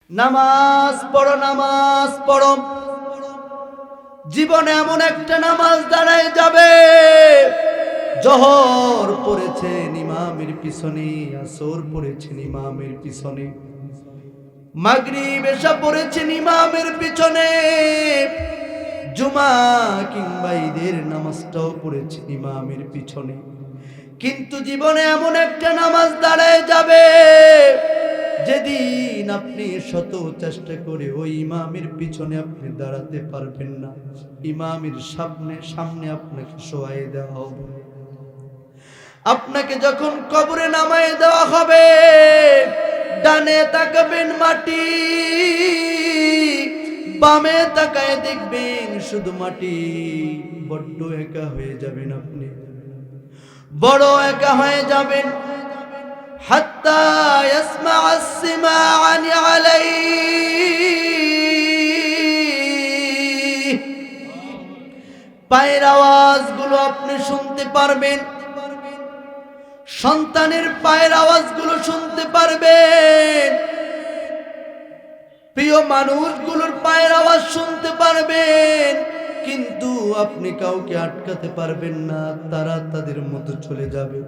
নামাজ পড়ো, নামাজ পড়ো। জীবনে এমন একটা নামাজ দাঁড়ায় যাবে, জোহর পড়েছেন ইমামের পিছনে, আসর পড়েছেন ইমামের পিছনে, মাগরিব এশা পড়েছেন ইমামের পিছনে, জুমা কিংবা ঈদের নামাজটাও পড়েছেন ইমামের পিছনে। কিন্তু জীবনে এমন একটা নামাজ দাঁড়ায় যাবে, যেদিন আপনি শত চেষ্টা করে ওই ইমামের পিছনে আপনি দাঁড়াতে পারবেন না, ইমামের সামনে আপনাকে শোয়াই দেওয়া হবে। আপনাকে যখন কবরে নামায় দেওয়া হবে, ডানে তাকাবেন মাটি, বামে তাকায় দেখবেন শুধু মাটি। বড্ড একা হয়ে যাবেন আপনি, বড় একা হয়ে যাবেন। হাত্তা ইয়াসমা আসসিমাআন আলাইহি, পায়ের আওয়াজগুলো আপনি শুনতে পারবেন, সন্তানের পায়ের আওয়াজগুলো শুনতে পারবেন, প্রিয় মানুষগুলোর পায়ের আওয়াজ শুনতে পারবেন। কিন্তু আপনি কাউকে আটকাতে পারবেন না, তারা তাদের মতো চলে যাবে।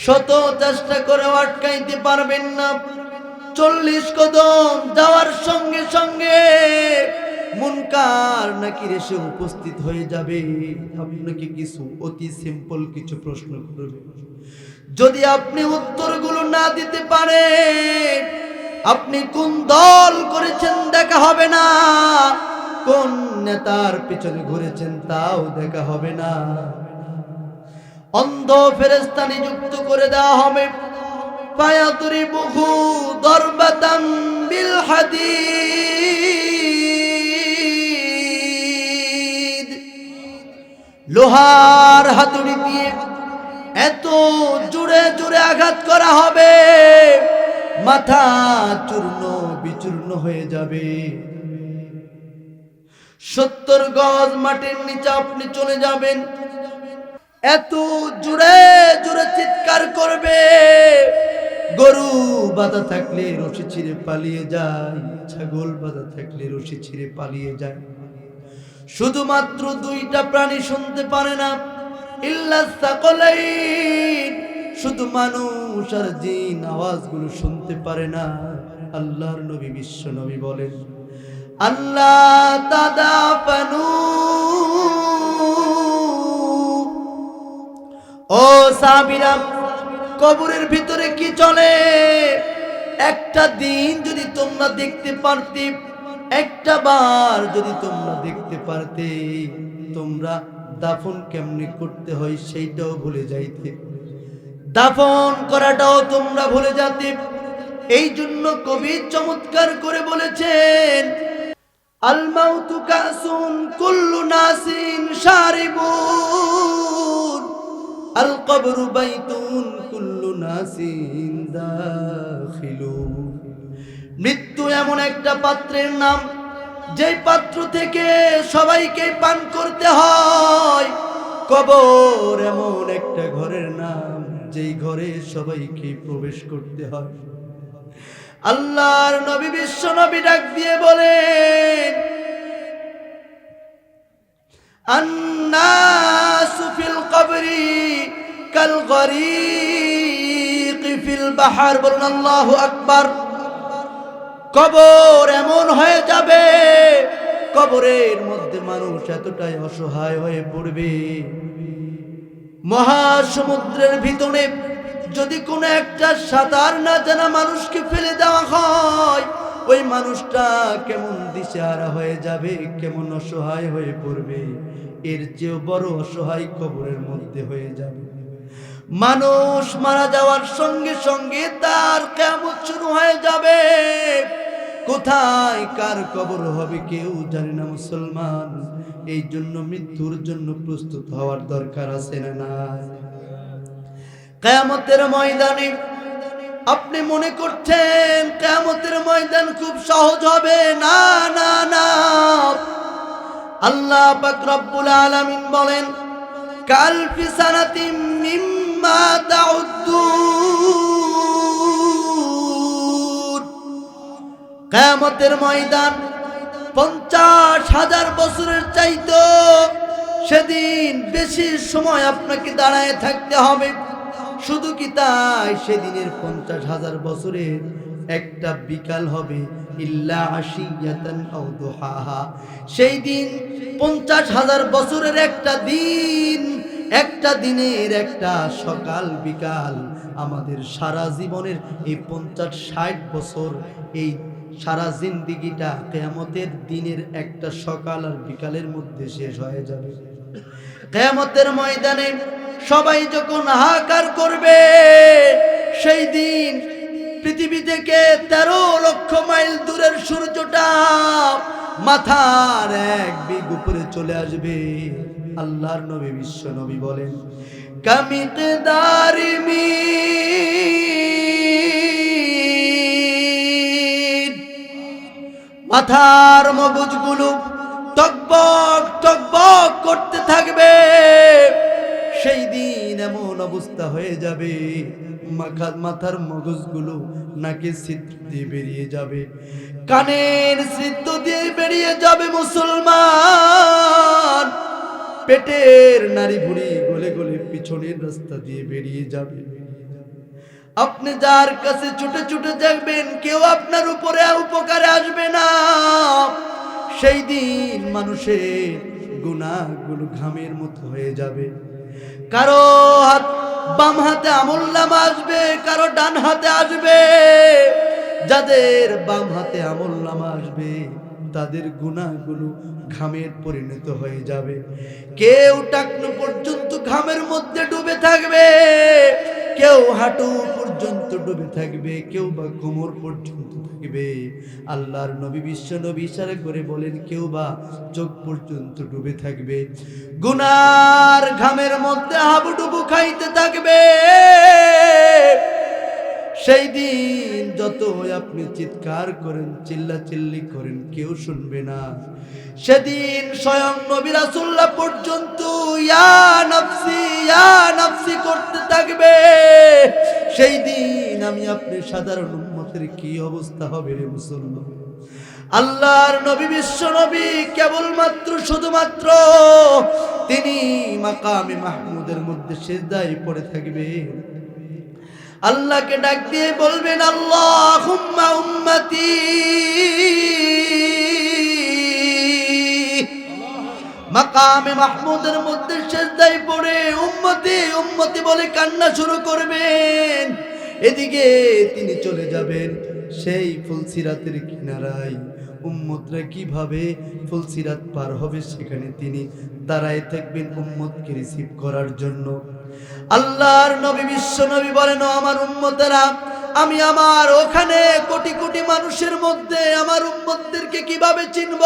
শত চেষ্টা করে আটকাইতে পারবেন না। 40 কদম যাওয়ার সঙ্গে সঙ্গে মুনকার নাকির এসে উপস্থিত হয়ে যাবে। আপনাকে কিছু অতি সিম্পল কিছু প্রশ্ন করবে, যদি আপনি উত্তরগুলো না দিতে পারেন, আপনি কোন দল করেছেন দেখা হবে না, কোন নেতার পিছনে ঘুরেছেন তাও দেখা হবে না। অন্ধ ফেরেশতা নিযুক্ত করে দেওয়া হবে। ফায়াদরিবুহু দরবাতাম বিল হাদিদ, লোহার হাতুড়ি দিয়ে এত জোরে জোরে আঘাত করা হবে, মাথা চূর্ণ বিচূর্ণ হয়ে যাবে। 70 গজ মাটির নিচে আপনি চলে যাবেন। এত জোরে জোরে চিৎকার করবে, গরু বাঁধা থাকলে রশি ছিঁড়ে পালিয়ে যায়, ছাগল বাঁধা থাকলে রশি ছিঁড়ে পালিয়ে যায়। শুধুমাত্র 2টা প্রাণী শুনতে পারে না, ইল্লা সাকলাইন, শুধু মানুষ আর জিন আওয়াজগুলো শুনতে পারে না। আল্লাহর নবী বিশ্ব নবী বলেন, আল্লাহ তাদাফানু, ও সাহাবীরা, কবরের ভিতরে কি চলে? একটা দিন যদি তোমরা দেখতে পারতে, একটা বার যদি তোমরা দেখতে পারতে, তোমরা দাফন কেমনে করতে হয় সেইটাও ভুলে যাইতে, দাফন করাটাও তোমরা ভুলে যেতে। এই জন্য কবি চমৎকার করে বলেছেন, আল মাউতু কাসুন কুল্লু নাসিন শারিবুন, আল কবরু বাইতুন কুল্লু নাসিন দাখিলুন। মৃত্যু এমন একটা পাত্রের নাম, যেই পাত্র থেকে সবাইকে পান করতে হয়। কবর এমন একটা ঘরের নাম, যেই ঘরে সবাইকে প্রবেশ করতে হয়। আল্লাহর নবী বিশ্ব নবী ডাক দিয়ে বলেন, আন্নাসু ফিল কবরি কাল গরীক ফিল বাহর। বলুন আল্লাহু আকবার। কবর এমন হয়ে যাবে, কবরের মধ্যে মানুষ এতটাই অসহায় হয়ে পড়বে, মহাসমুদ্রের ভিতরে যদি কোনো একটা সাঁতার না জানা মানুষকে ফেলে দেওয়া হয়, ওই মানুষটা কেমন দিশেহারা হয়ে যাবে, কেমন অসহায় হয়ে পড়বে। এর চেয়েও বড় অসহায় কবরের মধ্যে হয়ে যাবে। মানুষ মারা যাওয়ার সঙ্গে সঙ্গে তার কিয়ামত শুরু হয়ে যাবে। কোথায় কার কবর হবে কেউ জানে না মুসলমান। এই জন্য মৃত্যুর জন্য প্রস্তুত হওয়ার দরকার আছে না নাই? কিয়ামতের ময়দানে আপনি মনে করছেন কিয়ামতের ময়দান খুব সহজ হবে, না না না। আল্লাহ পাক রব্বুল আলামিন বলেন, কালফি সানাতিম মিম্মা তাউদ্দুন, কিয়ামতের ময়দান 50,000 বছরের চাইতো সেদিন বেশি সময় আপনাকে দাঁড়ায় থাকতে হবে। শুধু কি তাই, সেদিনের 50,000 বছরের একটা বিকাল হবে, ইল্লা আশিয়াতান আও দুহাহা। সেই দিন 50,000 বছরের একটা দিন, একটা দিনের একটা সকাল বিকাল, আমাদের সারা জীবনের এই 50-60 বছর, এই সারা জিন্দিগিটা কিয়ামতের দিনের একটা সকাল আর বিকালের মধ্যে শেষ হয়ে যাবে। কিয়ামতের ময়দানে সবাই যখন হাহাকার করবে, সেই দিন পৃথিবী থেকে 13 লক্ষ মাইল দূরের সূর্যটা মাথার এক বিঘ উপরে চলে আসবে। আল্লাহর নবী বিশ্ব নবী বলেন, কামিকদারি মিন, মাথার মগজগুলো টকবক টকবক করতে থাকবে। সেই দিন এমন অবস্থা হয়ে যাবে, মাথার মগজগুলো নাকের ছিদ্র দিয়ে বেরিয়ে যাবে, কানের ছিদ্র দিয়ে বেরিয়ে যাবে। মুসলমান, পেটের নাড়ি ভুঁড়ি গলে গলে পিছনের রাস্তা দিয়ে বেরিয়ে যাবে। আপনি যার কাছে ছুটে ছুটে যাবেন, কেউ আপনার উপরে উপকারে আসবে না। সেই দিন মানুষের গুনাহগুলো ঘামের মতো হয়ে যাবে। কারো বাম হাতে আমলনামা আসবে, কারো ডান হাতে আসবে। যাদের বাম হাতে আমলনামা আসবে, তাদের গুনাহগুলো ঘামের পরিণত হয়ে যাবে। কেউ টাকনু পর্যন্ত ঘামের মধ্যে ডুবে থাকবে, কেউ হাঁটু পর্যন্ত ডুবে থাকবে, কেউ বা কোমর পর্যন্ত থাকবে। আল্লাহর নবী বিশ্ব নবী ইশারা করে বলেন, কেউ বা চোখ পর্যন্ত ডুবে থাকবে। গুনার ঘামের মধ্যে হাবুডুবু খাইতে থাকবে। সেই দিন যত আপনি চিৎকার করেন, চিল্লাচিল্লি করেন, কেউ শুনবে না। সেদিন স্বয়ং নবী রাসূলুল্লাহ পর্যন্ত ইয়া নাফসি করতে থাকবে। সেই দিন আমি আপনি সাধারণ উম্মতের কি অবস্থা হবে রে মুসলমান। আল্লাহর নবী বিশ্ব নবী কেবলমাত্র শুধুমাত্র তিনি মাকামে মাহমুদের মধ্যে সিজদায় পড়ে থাকবেন। আল্লাহকে ডাক দিয়ে বলবেন, আল্লাহুম্মা উম্মতি। মাকামে মাহমুদের মধ্যে সিজদায় পড়ে উম্মতি উম্মতি বলে কান্না শুরু করবেন। এদিকে তিনি চলে যাবেন সেই ফুলসিরাতের কিনারায়। উম্মতরা কিভাবে ফুলসিরাত পার হবে, সেখানে তিনি দাঁড়ায় থাকবেন উম্মতকে রিসিভ করার জন্য। আল্লাহর নবী বিশ্ব নবী বলেন, আমার উম্মতেরা, আমি আমার ওখানে কোটি কোটি মানুষের মধ্যে আমার উম্মতদেরকে কিভাবে চিনব?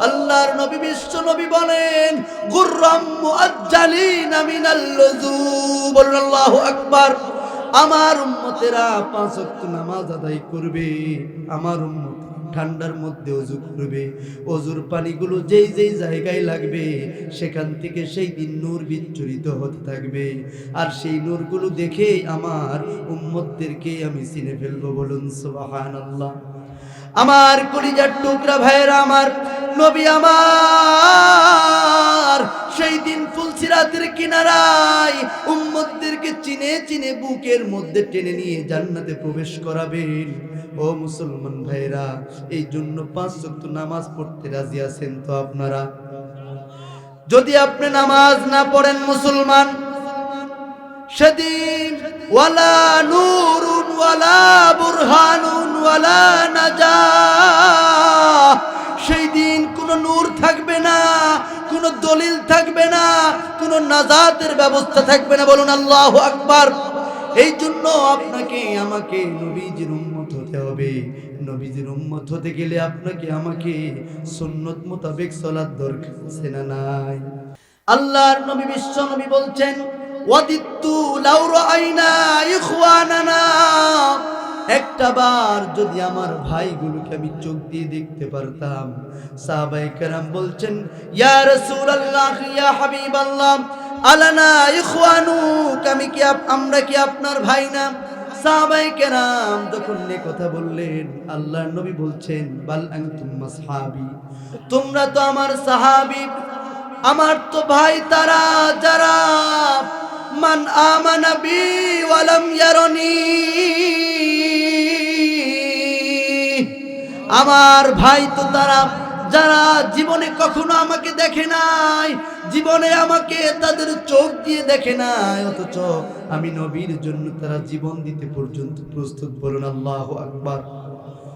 আল্লাহর নবী বিশ্ব নবী বলেন, গুররাম মুআজ্জালিনা মিনাল লুযু। বলুন আল্লাহু আকবার। আমার উম্মতেরা 5 ওয়াক্ত নামাজ আদায় করবে, আমার উম্মত ঠান্ডার মধ্যে ওযু করবে। ওযুর পানিগুলো যেই যেই জায়গায় লাগবে, সেখান থেকে সেই দিন নূর বিচ্ছুরিত হতে থাকবে। আর সেই নূরগুলো দেখে আমার উম্মতদেরকে আমি চিনে ফেলবো। বলুন সুবহানাল্লাহ। আমার কলিজার টুকরা ভাইয়েরা, আমার নবী আমার সেই দিন ফুলসিরাতের কিনারায় উম্মতদেরকে চিনে চিনে বুকের মধ্যে টেনে নিয়ে জান্নাতে প্রবেশ করাবেন। ও মুসলমান ভাইরা, এই জন্য 5 ওয়াক্ত নামাজ পড়তে রাজি আছেন তো আপনারা? যদি আপনি নামাজ না পড়েন মুসলমান, সেদিন ওয়ালা নূরুন ওয়ালা বুরহানুন ওয়ালা নাজাহ, সেই দিন কোনো নূর থাকবে না, কোনো দলিল থাকবে না, কোনো নাজাতের ব্যবস্থা থাকবে না। বলুন আল্লাহু আকবার। এই জন্য আপনাকে আমাকে নবীজির উম্মত হতে হবে। নবীজির উম্মত হতে গেলে আপনাকে আমাকে সুন্নত মোতাবেক চলার দরকার আছে না নাই? আল্লাহর নবী বিশ্ব নবী বলছেন, ওয়াদিত্তু লাউ রাআইনা ইখওয়ানানা, একটা বার যদি আমার ভাইগুলোকে আমি চোখ দিয়ে দেখতে পারতাম। সাহাবায়ে কেরাম বলছেন, ইয়া রাসূলুল্লাহ, ইয়া হাবিবাল্লাহ, আলানা ইখওয়ানুক, আমরা কি আপনার ভাই না? সাহাবায়ে কেরাম যখন এ কথা বললেন, আল্লাহর নবী বলছেন, বাল আনতুম আসহাবি, তোমরা তো আমার সাহাবী, আমার তো ভাই তারা যারা মান আমানা বি ওয়া লাম ইয়ারনি, আমার ভাই তো তারা যারা জীবনে কখনো আমাকে দেখে নাই, জীবনে আমাকে তাদের চোখ দিয়ে দেখে নাই, অথচ আমি নবীর জন্য তারা জীবন দিতে পর্যন্ত প্রস্তুত। বলুন আল্লাহু আকবার।